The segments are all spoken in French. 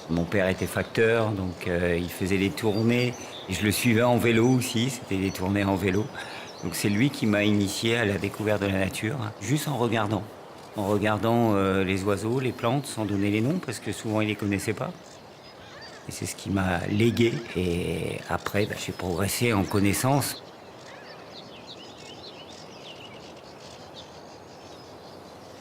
Mon père était facteur, donc il faisait des tournées. Et je le suivais en vélo aussi, c'était des tournées en vélo. Donc c'est lui qui m'a initié à la découverte de la nature, hein, juste en regardant. En regardant les oiseaux, les plantes, sans donner les noms, parce que souvent il ne les connaissait pas. Et c'est ce qui m'a légué. Et après, j'ai progressé en connaissance.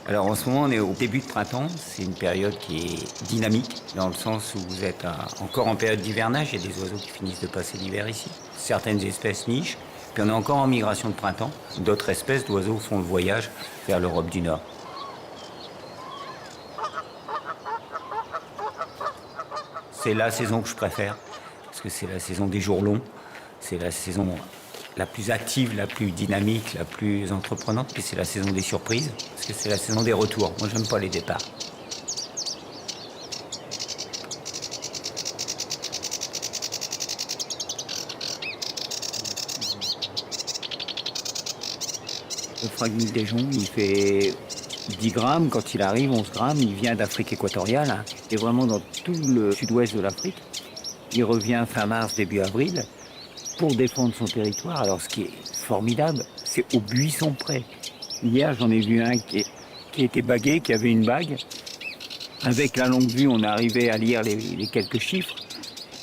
Alors en ce moment, on est au début de printemps. C'est une période qui est dynamique, dans le sens où vous êtes encore en période d'hivernage. Il y a des oiseaux qui finissent de passer l'hiver ici. Certaines espèces nichent. Puis on est encore en migration de printemps. D'autres espèces d'oiseaux font le voyage vers l'Europe du Nord. C'est la saison que je préfère, parce que c'est la saison des jours longs. C'est la saison la plus active, la plus dynamique, la plus entreprenante. Puis c'est la saison des surprises, parce que c'est la saison des retours. Moi, j'aime pas les départs. Le fragmile des joncs, il fait 10 grammes. Quand il arrive, 11 grammes. Il vient d'Afrique équatoriale, hein, et vraiment dans tout le sud-ouest de l'Afrique. Il revient fin mars, début avril, pour défendre son territoire. Alors ce qui est formidable, c'est au buisson près. Hier, j'en ai vu un qui était bagué, qui avait une bague. Avec la longue vue, on arrivait à lire les quelques chiffres.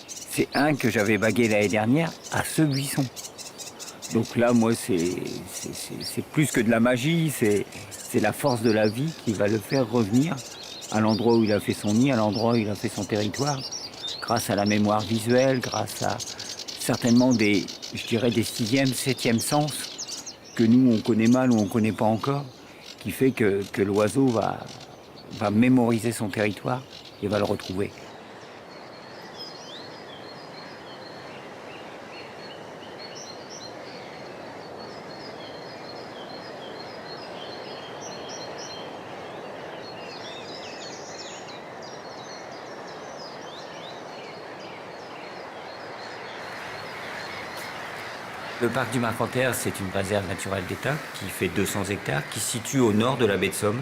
C'est un que j'avais bagué l'année dernière à ce buisson. Donc là, moi, c'est plus que de la magie, c'est la force de la vie qui va le faire revenir à l'endroit où il a fait son nid, à l'endroit où il a fait son territoire, grâce à la mémoire visuelle, grâce à certainement des 6e, 7e sens que nous, on connaît mal ou on ne connaît pas encore, qui fait que l'oiseau va mémoriser son territoire et va le retrouver. Le parc du Marcanterre, c'est une réserve naturelle d'État qui fait 200 hectares, qui se situe au nord de la baie de Somme,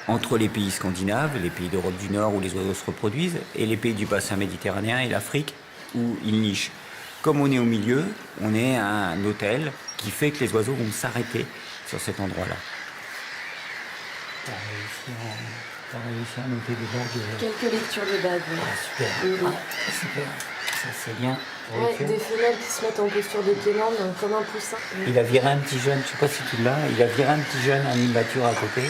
entre les pays scandinaves, les pays d'Europe du Nord où les oiseaux se reproduisent, et les pays du bassin méditerranéen et l'Afrique où ils nichent. Comme on est au milieu, on est à un hôtel qui fait que les oiseaux vont s'arrêter sur cet endroit-là. T'as réussi à noter des bagues. Quelques lectures de bagues. Oui. Ah, super. Ah, super. Ça, c'est bien. Ouais, des femelles qui se mettent en posture de guirlande comme un poussin. Il a viré un petit jeune, je sais pas si tu l'as, il a viré un petit jeune en immature à côté. Ouais.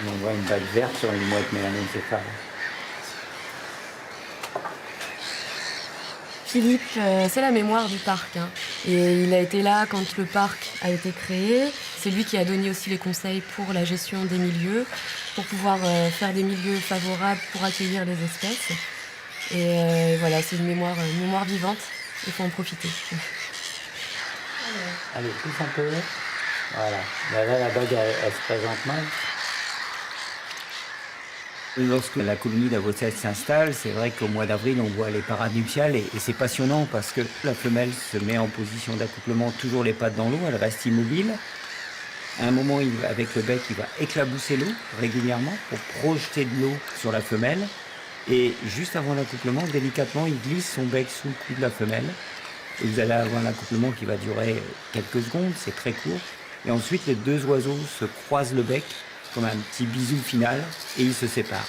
On voit une bague verte sur une mouette mélanécéphale. Philippe, c'est la mémoire du parc, hein. Et il a été là quand le parc a été créé. C'est lui qui a donné aussi les conseils pour la gestion des milieux, pour pouvoir faire des milieux favorables pour accueillir les espèces. Et voilà, c'est une mémoire vivante. Il faut en profiter. Allez, pousse un peu. Voilà. Là, la bague, elle se présente mal. Lorsque la colonie d'avocat s'installe, c'est vrai qu'au mois d'avril, on voit les parades nuptiales et c'est passionnant parce que la femelle se met en position d'accouplement, toujours les pattes dans l'eau, elle reste immobile. À un moment, avec le bec, il va éclabousser l'eau régulièrement pour projeter de l'eau sur la femelle. Et juste avant l'accouplement, délicatement, il glisse son bec sous le cou de la femelle. Et vous allez avoir l'accouplement qui va durer quelques secondes, c'est très court. Et ensuite, les deux oiseaux se croisent le bec comme un petit bisou final, et ils se séparent.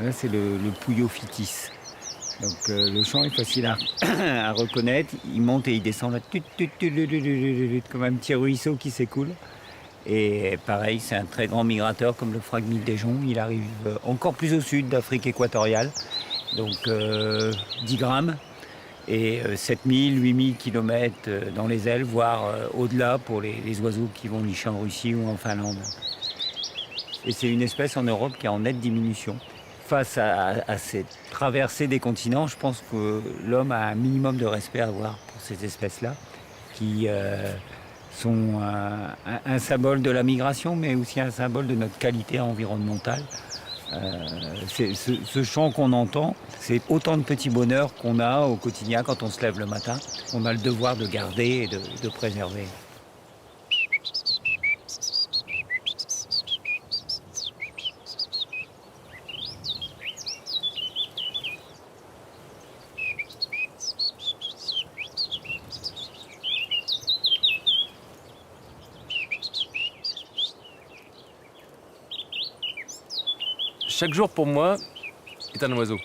Là, c'est le Pouillot-Phytis. Donc le chant est facile à reconnaître. Il monte et il descend là, comme un petit ruisseau qui s'écoule. Et pareil, c'est un très grand migrateur comme le fragmile des joncs. Il arrive encore plus au sud d'Afrique équatoriale, donc 10 grammes et 7000, 8000 km dans les ailes, voire au-delà pour les oiseaux qui vont nicher en Russie ou en Finlande. Et c'est une espèce en Europe qui est en nette diminution. Face à cette traversée des continents, je pense que l'homme a un minimum de respect à avoir pour ces espèces-là, qui sont un symbole de la migration, mais aussi un symbole de notre qualité environnementale. Ce chant qu'on entend, c'est autant de petits bonheurs qu'on a au quotidien quand on se lève le matin, qu'on a le devoir de garder et de préserver. Chaque jour pour moi est un oiseau.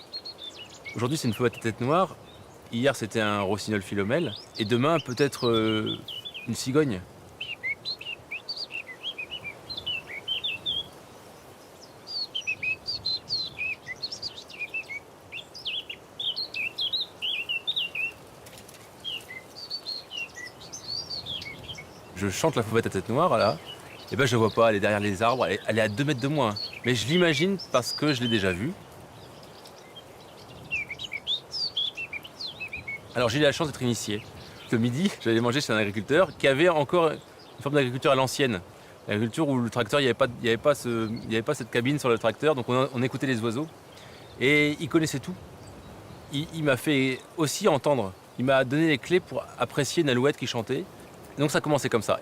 Aujourd'hui c'est une fauvette à tête noire, hier c'était un rossignol philomèle, et demain peut-être une cigogne. Je chante la fauvette à tête noire là, et ben je la vois pas, elle est derrière les arbres, elle est à 2 mètres de moi. Mais je l'imagine parce que je l'ai déjà vue. Alors j'ai eu la chance d'être initié. Le midi, j'allais manger chez un agriculteur qui avait encore une forme d'agriculture à l'ancienne. L'agriculture où le tracteur, il n'y avait pas cette cabine sur le tracteur, donc on écoutait les oiseaux. Et il connaissait tout. Il m'a fait aussi entendre. Il m'a donné les clés pour apprécier une alouette qui chantait. Donc ça a commencé comme ça.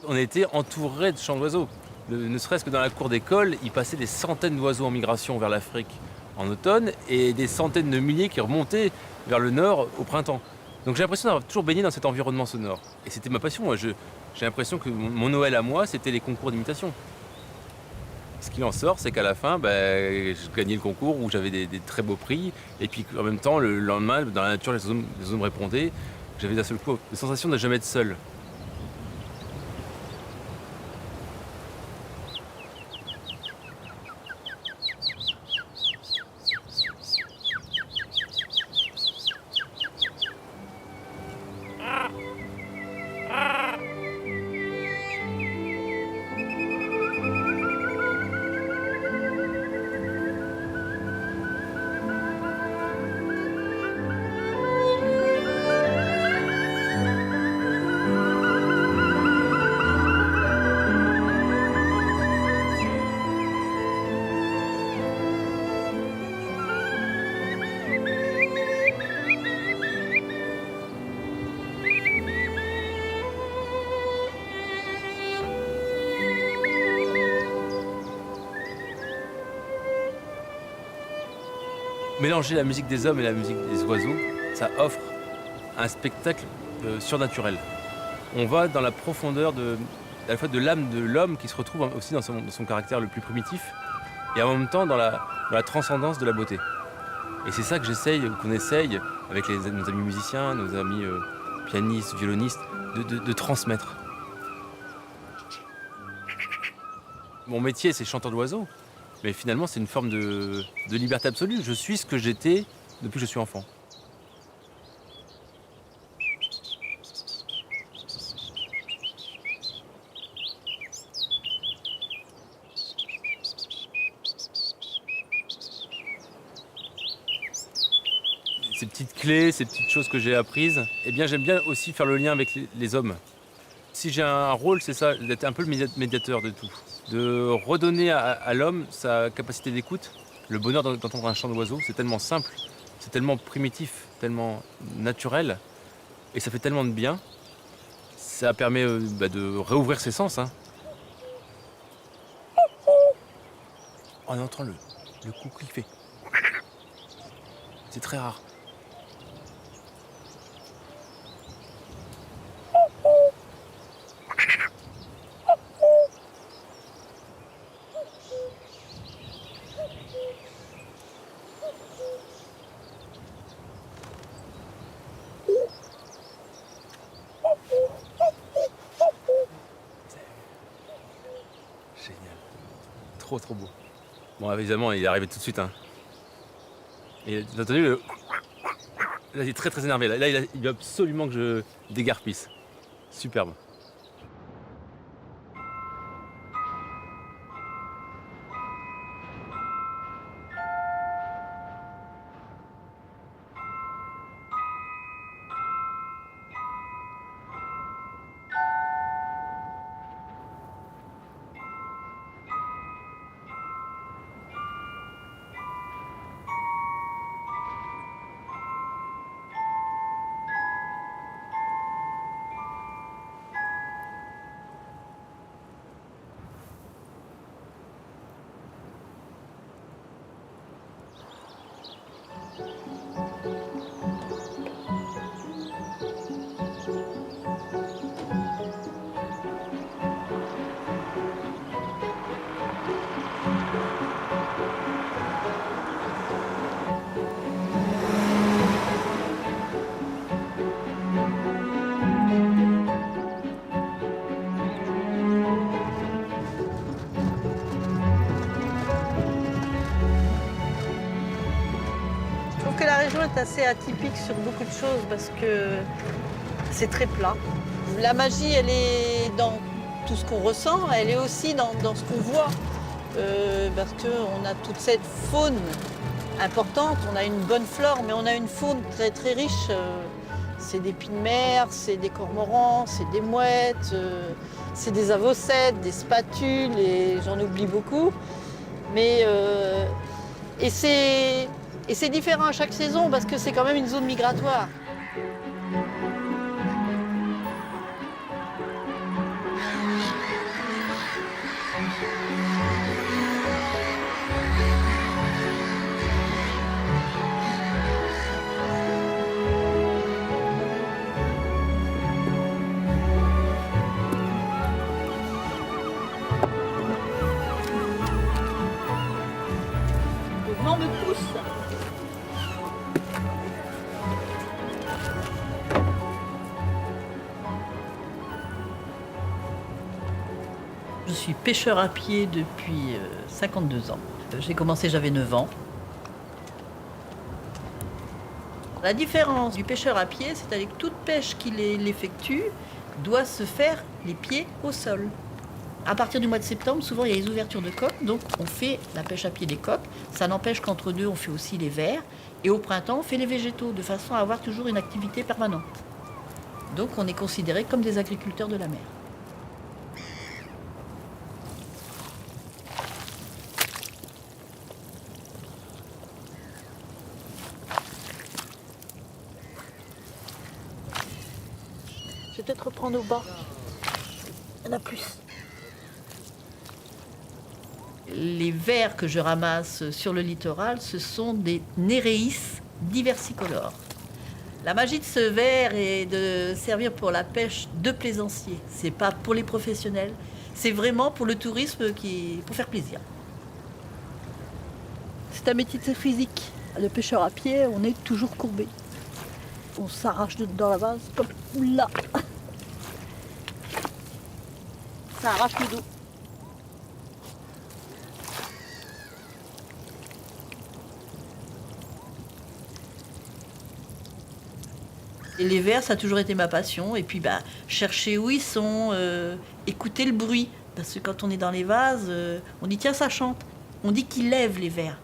On était entouré de chants d'oiseaux. Ne serait-ce que dans la cour d'école, il passait des centaines d'oiseaux en migration vers l'Afrique en automne et des centaines de milliers qui remontaient vers le nord au printemps. Donc j'ai l'impression d'avoir toujours baigné dans cet environnement sonore. Et c'était ma passion. J'ai l'impression que mon Noël à moi, c'était les concours d'imitation. Ce qu'il en sort, c'est qu'à la fin, je gagnais le concours où j'avais des très beaux prix. Et puis en même temps, le lendemain, dans la nature, les oiseaux me répondaient. J'avais d'un seul coup la sensation de ne jamais être seul. Mélanger la musique des hommes et la musique des oiseaux, ça offre un spectacle surnaturel. On va dans la profondeur à la fois de l'âme de l'homme qui se retrouve aussi dans son caractère le plus primitif et en même temps dans la transcendance de la beauté. Et c'est ça que qu'on essaye avec nos amis musiciens, nos amis pianistes, violonistes, de transmettre. Mon métier, c'est chanteur d'oiseaux. Mais finalement, c'est une forme de liberté absolue. Je suis ce que j'étais depuis que je suis enfant. Ces petites clés, ces petites choses que j'ai apprises, eh bien, j'aime bien aussi faire le lien avec les hommes. Si j'ai un rôle, c'est ça, d'être un peu le médiateur de tout. De redonner à l'homme sa capacité d'écoute. Le bonheur d'entendre un chant d'oiseau, c'est tellement simple, c'est tellement primitif, tellement naturel, et ça fait tellement de bien. Ça permet de réouvrir ses sens. Hein. On entend le coucou qu'il fait. C'est très rare. Trop beau. Bon, évidemment, il est arrivé tout de suite. Hein. Et tu as entendu le... Là, il est très énervé. Là, il veut absolument que je dégarpisse. Superbe. est assez atypique sur beaucoup de choses parce que c'est très plat. La magie, elle est dans tout ce qu'on ressent, elle est aussi dans ce qu'on voit. Parce qu'on a toute cette faune importante, on a une bonne flore, mais on a une faune très très riche. C'est des pins de mer, c'est des cormorans, c'est des mouettes, c'est des avocètes, des spatules, et j'en oublie beaucoup. Mais, et c'est différent à chaque saison parce que c'est quand même une zone migratoire. Le vent me pousse. Je suis pêcheur à pied depuis 52 ans. J'ai commencé, j'avais 9 ans. La différence du pêcheur à pied, c'est avec toute pêche qu'il effectue, doit se faire les pieds au sol. À partir du mois de septembre, souvent il y a les ouvertures de coques, donc on fait la pêche à pied des coques. Ça n'empêche qu'entre deux, on fait aussi les vers. Et au printemps, on fait les végétaux, de façon à avoir toujours une activité permanente. Donc on est considérés comme des agriculteurs de la mer. Je vais peut-être reprendre au bas. Il y en a plus. Les vers que je ramasse sur le littoral, ce sont des néréis diversicolores. La magie de ce ver est de servir pour la pêche de plaisanciers. C'est pas pour les professionnels, c'est vraiment pour le tourisme pour faire plaisir. C'est un métier très physique. Le pêcheur à pied, on est toujours courbé. On s'arrache dans la vase comme là. Ça arrache le dos. Et les vers, ça a toujours été ma passion. Et puis, chercher où ils sont, écouter le bruit. Parce que quand on est dans les vases, on dit tiens, ça chante. On dit qu'il lève les vers.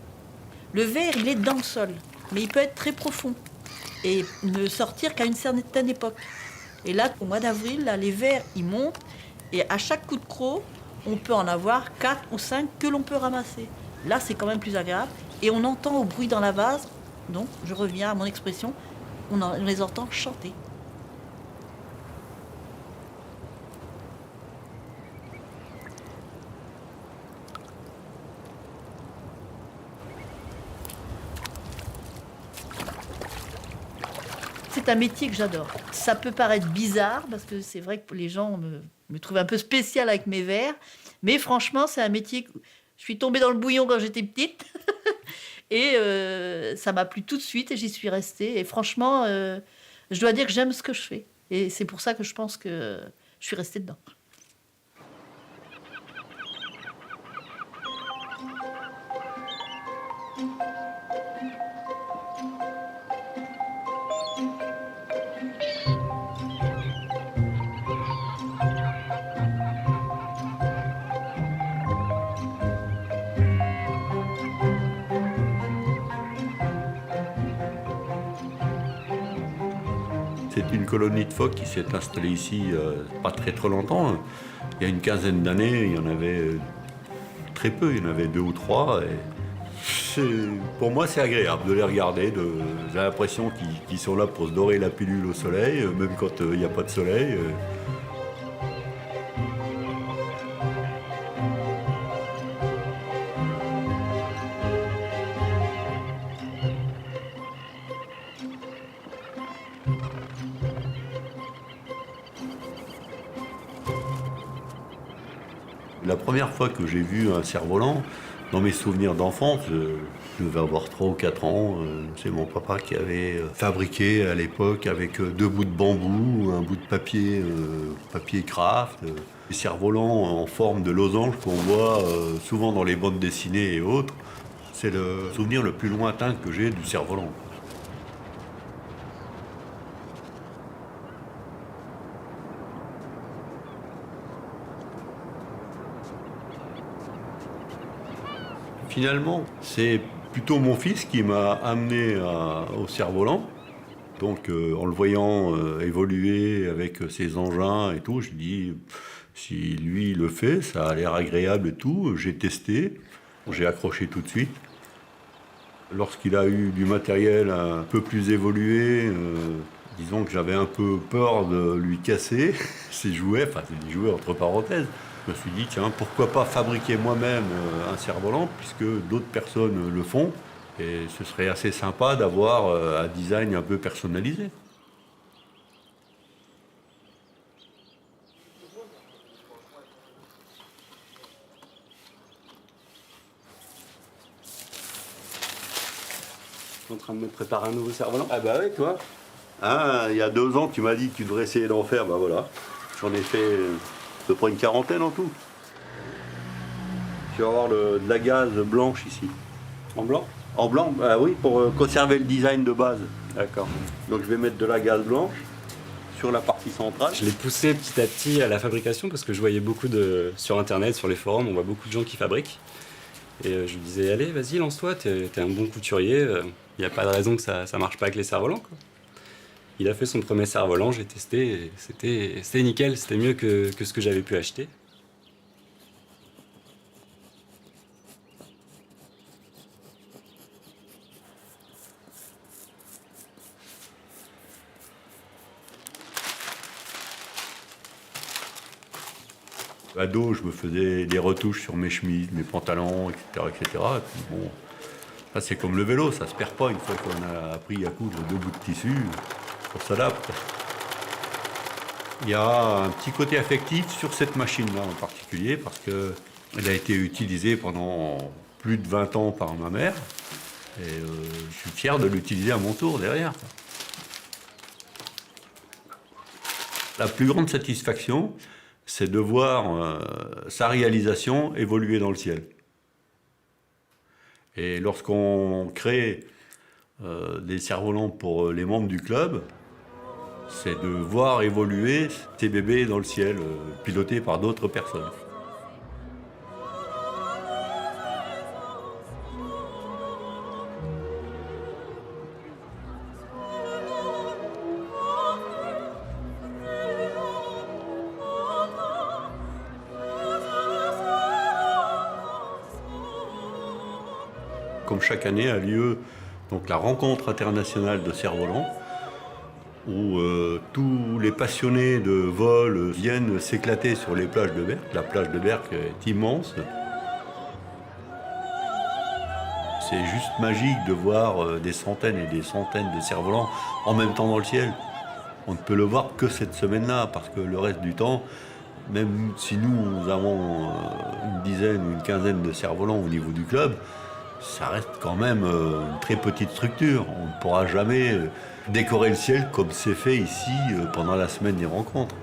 Le ver, il est dans le sol, mais il peut être très profond et ne sortir qu'à une certaine époque. Et là, au mois d'avril, là, les vers, ils montent. Et à chaque coup de croc, on peut en avoir 4 ou 5 que l'on peut ramasser. Là, c'est quand même plus agréable. Et on entend au bruit dans la vase, donc je reviens à mon expression, on les entend chanter. C'est un métier que j'adore. Ça peut paraître bizarre, parce que c'est vrai que les gens me trouvent un peu spéciale avec mes vers, mais franchement, c'est un métier... Je suis tombée dans le bouillon quand j'étais petite, et ça m'a plu tout de suite, et j'y suis restée. Et franchement, je dois dire que j'aime ce que je fais. Et c'est pour ça que je pense que je suis restée dedans. C'est une colonie de phoques qui s'est installée ici pas très longtemps. Il y a une quinzaine d'années, il y en avait très peu, il y en avait 2 ou 3. Pour moi, c'est agréable de les regarder. J'ai l'impression qu'ils sont là pour se dorer la pilule au soleil, même quand il n'y a pas de soleil. La première fois que j'ai vu un cerf-volant, dans mes souvenirs d'enfance, je devais avoir 3 ou 4 ans, c'est mon papa qui avait fabriqué à l'époque avec 2 bouts de bambou, un bout de papier craft, des cerfs-volants en forme de losange qu'on voit souvent dans les bandes dessinées et autres. C'est le souvenir le plus lointain que j'ai du cerf-volant. Finalement, c'est plutôt mon fils qui m'a amené au cerf-volant. Donc en le voyant évoluer avec ses engins et tout, je dis, si lui il le fait, ça a l'air agréable et tout. J'ai testé, j'ai accroché tout de suite. Lorsqu'il a eu du matériel un peu plus évolué, disons que j'avais un peu peur de lui casser ses jouets, enfin c'est des jouets entre parenthèses. Je me suis dit, tiens, pourquoi pas fabriquer moi-même un cerf-volant, puisque d'autres personnes le font, et ce serait assez sympa d'avoir un design un peu personnalisé. En train de me préparer un nouveau cerf-volant. Ah bah oui, toi. Ah, il y a 2 ans, tu m'as dit que tu devrais essayer d'en faire, bah voilà. J'en ai fait à peu près une quarantaine en tout. Tu vas avoir de la gaze blanche ici. En blanc? En blanc, bah oui, pour conserver le design de base. D'accord. Donc je vais mettre de la gaze blanche sur la partie centrale. Je l'ai poussé petit à petit à la fabrication parce que je voyais beaucoup sur internet, sur les forums, on voit beaucoup de gens qui fabriquent. Et je lui disais, allez, vas-y, lance-toi, t'es un bon couturier, il n'y a pas de raison que ça marche pas avec les cerfs-volants, quoi. Il a fait son premier cerf-volant, j'ai testé, et c'était nickel, c'était mieux que ce que j'avais pu acheter. Ado, je me faisais des retouches sur mes chemises, mes pantalons, etc. etc. Et puis bon, ça c'est comme le vélo, ça se perd pas une fois qu'on a appris à coudre 2 bouts de tissu, on s'adapte. Il y a un petit côté affectif sur cette machine-là en particulier, parce qu'elle a été utilisée pendant plus de 20 ans par ma mère, et je suis fier de l'utiliser à mon tour derrière. La plus grande satisfaction, c'est de voir sa réalisation évoluer dans le ciel. Et lorsqu'on crée des cerfs-volants pour les membres du club, c'est de voir évoluer ces bébés dans le ciel, pilotés par d'autres personnes. Comme chaque année a lieu donc, la rencontre internationale de cerfs-volants, où tous les passionnés de vol viennent s'éclater sur les plages de Berck. La plage de Berck est immense. C'est juste magique de voir des centaines et des centaines de cerfs-volants en même temps dans le ciel. On ne peut le voir que cette semaine-là, parce que le reste du temps, même si nous avons une dizaine ou une quinzaine de cerfs-volants au niveau du club, ça reste quand même une très petite structure. On ne pourra jamais décorer le ciel comme c'est fait ici pendant la semaine des rencontres.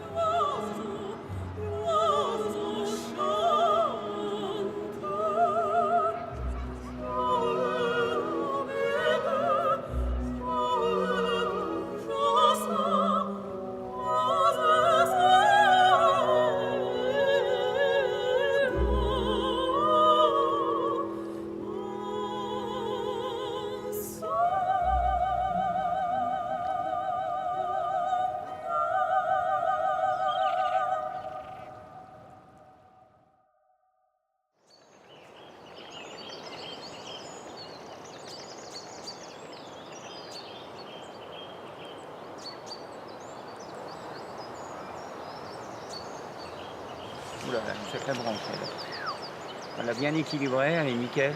Oula, une sacrée branche, elle. On l'a bien équilibrée, elle est nickel.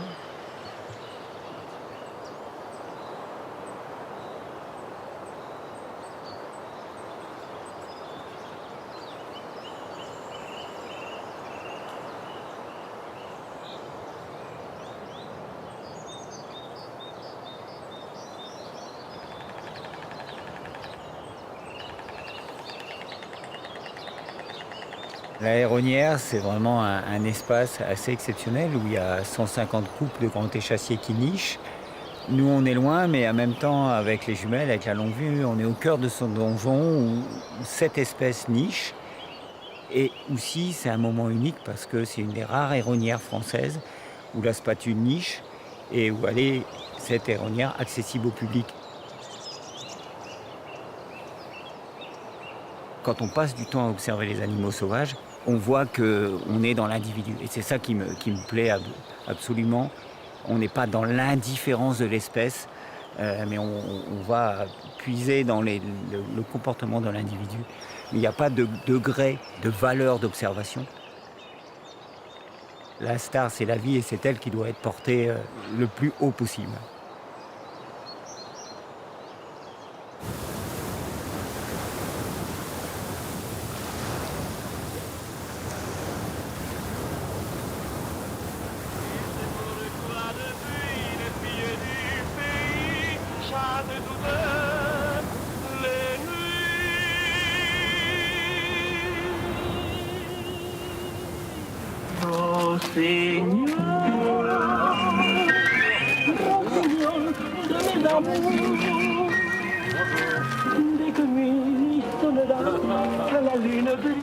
L'aéronnière, c'est vraiment un espace assez exceptionnel où il y a 150 couples de grands échassiers qui nichent. Nous, on est loin, mais en même temps, avec les jumelles, avec la longue vue, on est au cœur de son donjon où cette espèce niche. Et aussi, c'est un moment unique parce que c'est une des rares aéronnières françaises où la spatule niche et où elle est, cette héronnière, accessible au public. Quand on passe du temps à observer les animaux sauvages, on voit qu'on est dans l'individu. Et c'est ça qui me plaît absolument. On n'est pas dans l'indifférence de l'espèce, mais on va puiser dans le comportement de l'individu. Il n'y a pas de degré de valeur d'observation. La star, c'est la vie et c'est elle qui doit être portée le plus haut possible.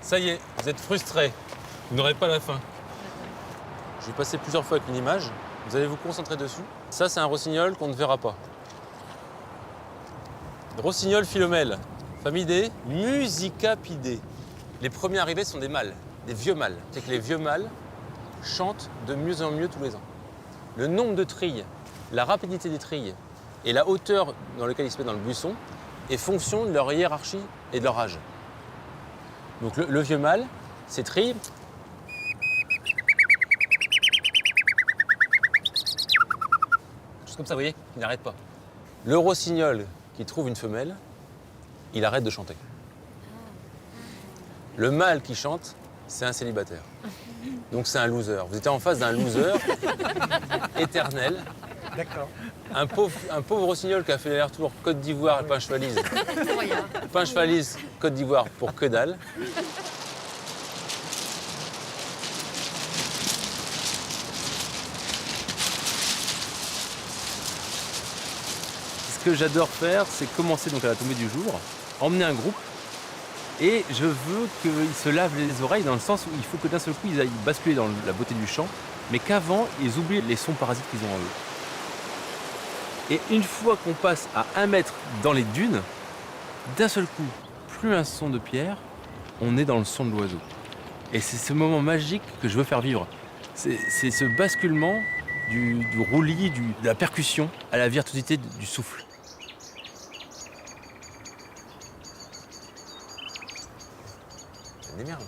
Ça y est, vous êtes frustrés. Vous n'aurez pas la fin. Je vais passer plusieurs fois avec une image. Vous allez vous concentrer dessus. Ça, c'est un rossignol qu'on ne verra pas. Rossignol philomèle, famille des Musicapidés. Les premiers arrivés sont des mâles, des vieux mâles. C'est que les vieux mâles chantent de mieux en mieux tous les ans. Le nombre de trilles, la rapidité des trilles et la hauteur dans laquelle ils se mettent dans le buisson est fonction de leur hiérarchie et de leur âge. Donc le vieux mâle, ses trilles, juste comme ça, vous voyez, il n'arrête pas. Le rossignol qui trouve une femelle, il arrête de chanter. Le mâle qui chante, c'est un célibataire. Donc c'est un loser. Vous étiez en face d'un loser éternel. D'accord. Un pauvre rossignol qui a fait l'aller-retour Côte d'Ivoire et Pinchevalise. Pinchevalise, Côte d'Ivoire pour que dalle. Ce que j'adore faire, c'est commencer donc à la tombée du jour, emmener un groupe et je veux qu'ils se lavent les oreilles dans le sens où il faut que d'un seul coup ils aillent basculer dans la beauté du chant, mais qu'avant ils oublient les sons parasites qu'ils ont en eux. Et une fois qu'on passe à 1 mètre dans les dunes, d'un seul coup, plus un son de pierre, on est dans le son de l'oiseau. Et c'est ce moment magique que je veux faire vivre. C'est ce basculement du roulis, de la percussion à la virtuosité du souffle. C'est des merdes.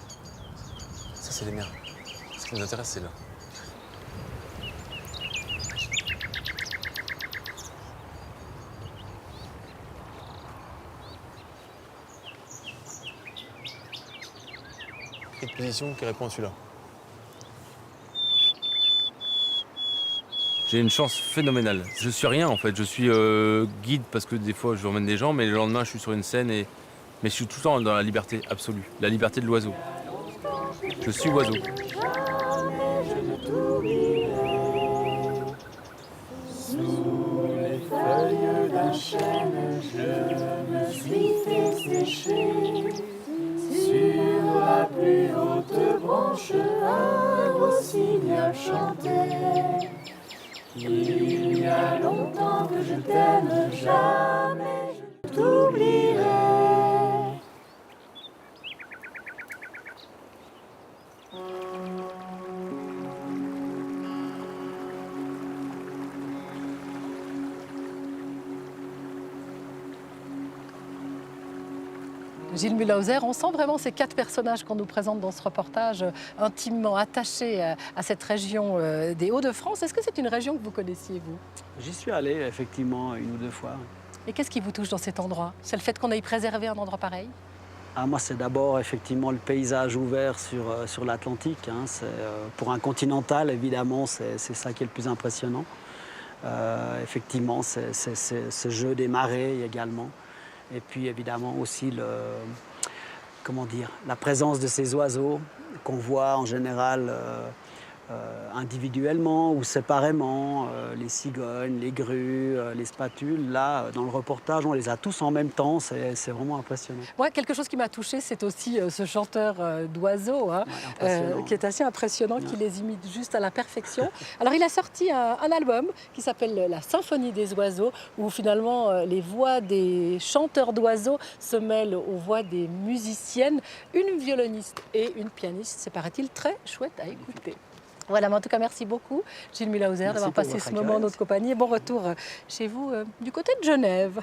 Ça, c'est des merdes. Ce qui nous intéresse, c'est là. Quelle position qui répond à celui-là? J'ai une chance phénoménale. Je suis rien en fait, je suis guide parce que des fois je emmène des gens, mais le lendemain je suis sur une scène mais je suis tout le temps dans la liberté absolue, la liberté de l'oiseau. Je suis oiseau. Sous les feuilles d'un chêne, je me suis fait sécher. Sur la plus haute branche, un rossignol chantait. Il y a longtemps que je t'aime, jamais je t'oublierai. Gilles Mühlhauser, on sent vraiment ces 4 personnages qu'on nous présente dans ce reportage, intimement attachés à cette région des Hauts-de-France. Est-ce que c'est une région que vous connaissiez, vous? J'y suis allé, effectivement, 1 ou 2 fois. Et qu'est-ce qui vous touche dans cet endroit? C'est le fait qu'on ait préservé un endroit pareil? Moi, c'est d'abord, effectivement, le paysage ouvert sur l'Atlantique. Hein. Pour un continental, évidemment, c'est ça qui est le plus impressionnant. Effectivement, c'est ce jeu des marées également. Et puis évidemment aussi la présence de ces oiseaux qu'on voit en général individuellement ou séparément, les cigognes, les grues, les spatules. Là, dans le reportage, on les a tous en même temps, c'est vraiment impressionnant. Moi, quelque chose qui m'a touchée, c'est aussi ce chanteur d'oiseaux, hein, Ouais, impressionnant. qui est assez impressionnant, qui les imite juste à la perfection. Alors, il a sorti un album qui s'appelle La Symphonie des oiseaux, où finalement les voix des chanteurs d'oiseaux se mêlent aux voix des musiciennes, une violoniste et une pianiste. C'est, paraît-il, très chouette à écouter. Voilà, mais en tout cas, merci beaucoup, Gilles Mühlhauser, Merci d'avoir pour passé votre ce moment en accueil. notre compagnie. Et bon retour chez vous, du côté de Genève.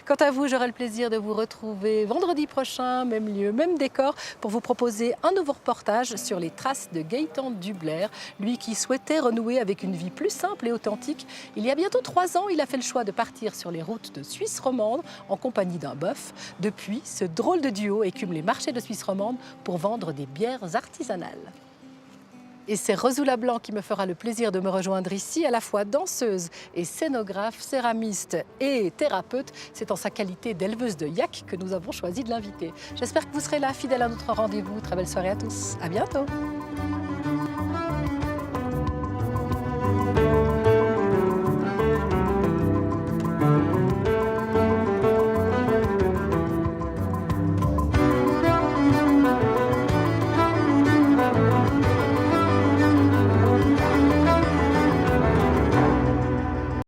Quant à vous, j'aurai le plaisir de vous retrouver vendredi prochain, même lieu, même décor, pour vous proposer un nouveau reportage sur les traces de Gaëtan Dubler, lui qui souhaitait renouer avec une vie plus simple et authentique. Il y a bientôt 3 ans, il a fait le choix de partir sur les routes de Suisse romande en compagnie d'un bœuf. Depuis, ce drôle de duo écume les marchés de Suisse romande pour vendre des bières artisanales. Et c'est Rosoula Blanc qui me fera le plaisir de me rejoindre ici, à la fois danseuse et scénographe, céramiste et thérapeute. C'est en sa qualité d'éleveuse de yak que nous avons choisi de l'inviter. J'espère que vous serez là, fidèle à notre rendez-vous. Très belle soirée à tous. À bientôt.